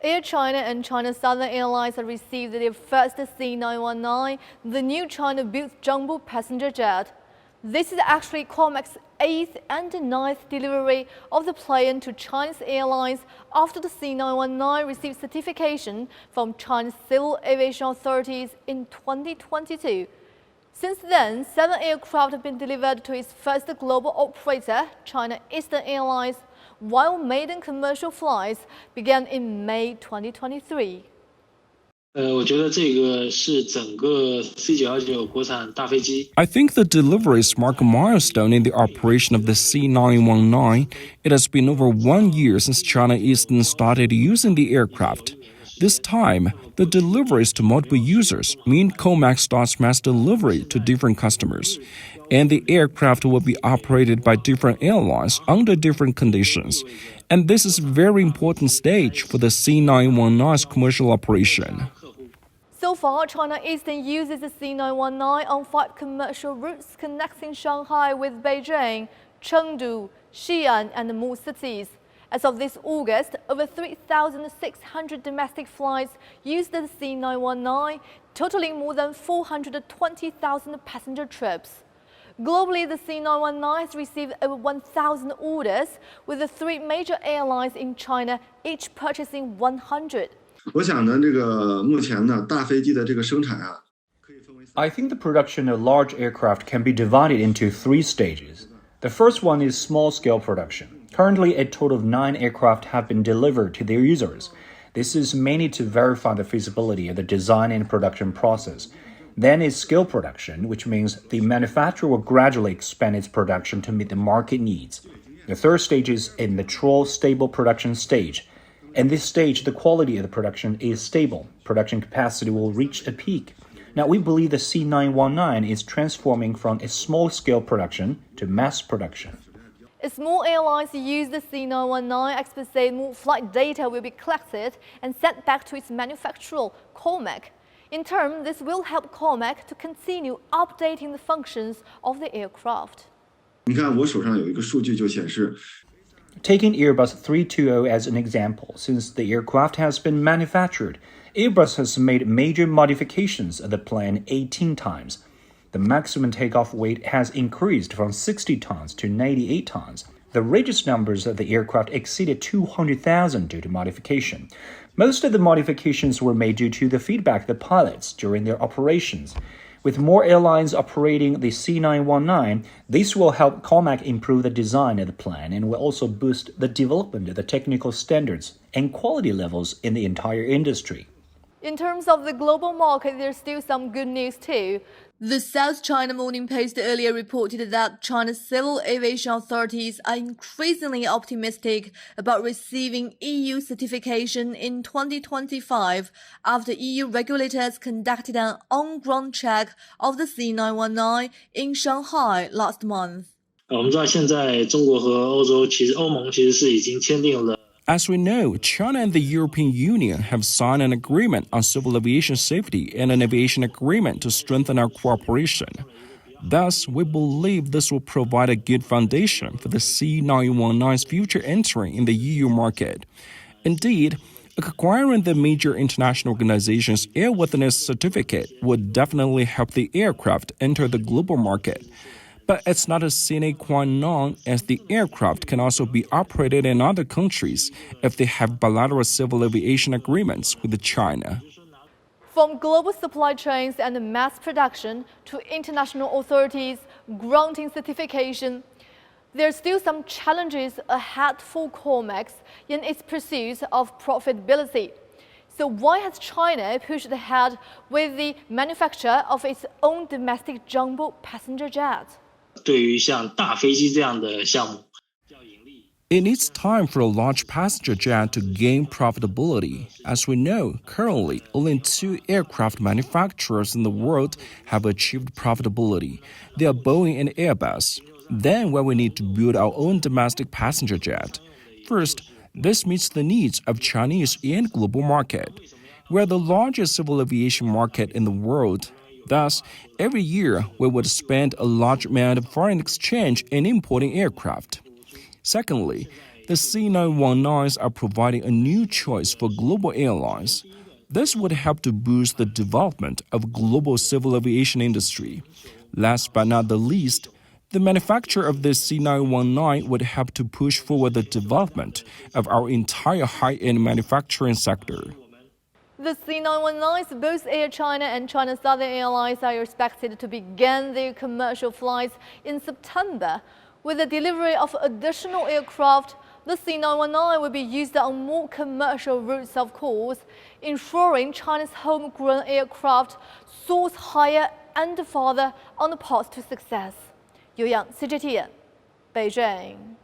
Air China and China Southern Airlines have received their first C919, the new China-built jumbo passenger jet. This is actually COMAC's 8th and 9th delivery of the plane to Chinese airlines after the C919 received certification from China's civil aviation authorities in 2022. Since then, 7 aircraft have been delivered to its first global operator, China Eastern Airlines, while maiden commercial flights began in May 2023. 我觉得这个是整个 C919 国产大飞机。 I think the deliveries mark a milestone in the operation of the C919. It has been over 1 year since China Eastern started using the aircraft. This time, the deliveries to multiple users mean COMAC starts mass delivery to different customers, and the aircraft will be operated by different airlines under different conditions. And this is a very important stage for the C919's commercial operation. So far, China Eastern uses the C919 on 5 commercial routes connecting Shanghai with Beijing, Chengdu, Xi'an, and more cities. As of this August, over 3,600 domestic flights used the C919, totaling more than 420,000 passenger trips. Globally, the C919 has received over 1,000 orders, with the 3 major airlines in China each purchasing 100. I think the production of large aircraft can be divided into 3 stages. The first one is small-scale production. Currently, a total of 9 aircraft have been delivered to their users. This is mainly to verify the feasibility of the design and production process. Then is scale production, which means the manufacturer will gradually expand its production to meet the market needs. The third stage is a mature, stable production stage. In this stage, the quality of the production is stable. Production capacity will reach a peak. Now, we believe the C919 is transforming from a small-scale production to mass production. As more airlines use the C919, experts say more flight data will be collected and sent back to its manufacturer, COMAC. In turn, this will help COMAC to continue updating the functions of the aircraft. Taking Airbus 320 as an example, since the aircraft has been manufactured, Airbus has made major modifications of the plane 18 times. The maximum takeoff weight has increased from 60 tons to 98 tons. The registered numbers of the aircraft exceeded 200,000 due to modification. Most of the modifications were made due to the feedback of the pilots during their operations. With more airlines operating the C919, this will help COMAC improve the design of the plane and will also boost the development of the technical standards and quality levels in the entire industry. In terms of the global market, there's still some good news too. The South China Morning Post earlier reported that China's civil aviation authorities are increasingly optimistic about receiving EU certification in 2025 after EU regulators conducted an on-ground check of the C919 in Shanghai last month. 我们知道现在中国和欧洲欧盟其实是已经签订了 As we know, China and the European Union have signed an agreement on civil aviation safety and an aviation agreement to strengthen our cooperation. Thus, we believe this will provide a good foundation for the C919's future entry in the EU market. Indeed, acquiring the major international organization's airworthiness certificate would definitely help the aircraft enter the global market. But it's not a sine qua non, as the aircraft can also be operated in other countries if they have bilateral civil aviation agreements with China. From global supply chains and mass production to international authorities granting certification, there are still some challenges ahead for COMAC in its pursuit of profitability. So why has China pushed ahead with the manufacture of its own domestic jumbo passenger jet? 对于像大飞机这样的项目， It needs time for a large passenger jet to gain profitability. As we know, currently, only 2 aircraft manufacturers in the world have achieved profitability. They are Boeing and Airbus. Then we need to build our own domestic passenger jet. First, this meets the needs of Chinese and global market. We are the largest civil aviation market in the world. Thus, every year, we would spend a large amount of foreign exchange in importing aircraft. Secondly, The C919s are providing a new choice for global airlines. This would help to boost the development of global civil aviation industry. Last but not the least, the manufacture of this C919 would help to push forward the development of our entire high-end manufacturing sector. The C919s, both Air China and China Southern Airlines, are expected to begin their commercial flights in September. With the delivery of additional aircraft, the C919 will be used on more commercial routes, of course, ensuring China's homegrown aircraft soars higher and farther on the path to success. Yu Yang, CGTN, Beijing.